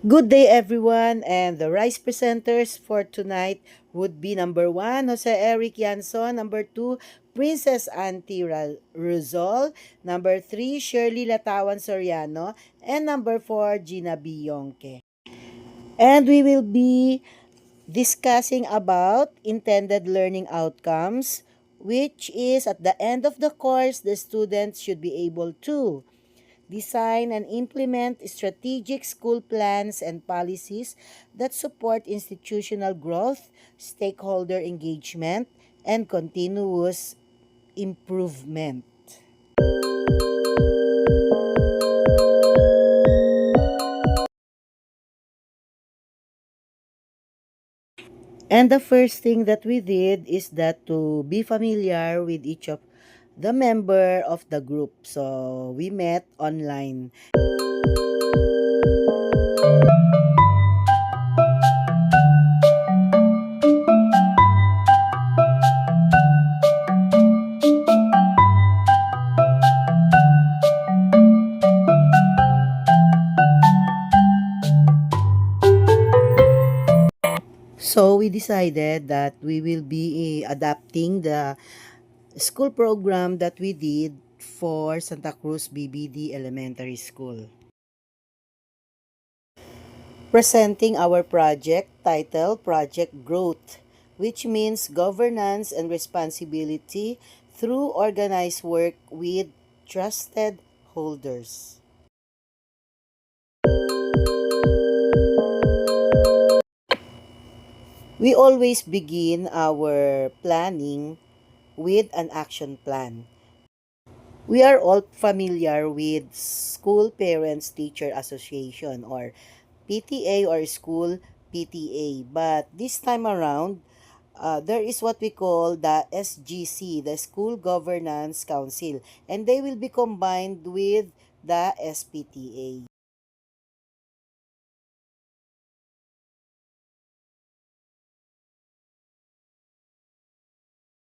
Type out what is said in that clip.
Good day, everyone, and the rice presenters for tonight would be number one, Jose Eric Yanson; number two, Princess Auntie Rizal; number three, Shirley Latawan Soriano; and number four, Gina Biyonke. And we will be discussing about intended learning outcomes, which is at the end of the course, the students should be able to design and implement strategic school plans and policies that support institutional growth, stakeholder engagement, and continuous improvement. And the first thing that we did is that to be familiar with each of the member of the group. So we met online. So we decided that we will be adapting the school program that we did for Santa Cruz BBD Elementary School. Presenting our project title, Project Growth, which means governance and responsibility through organized work with trusted holders. We always begin our planning with an action plan. We are all familiar with School Parents Teacher Association or PTA or School PTA. But this time around, there is what we call the SGC, the School Governance Council, and they will be combined with the SPTA.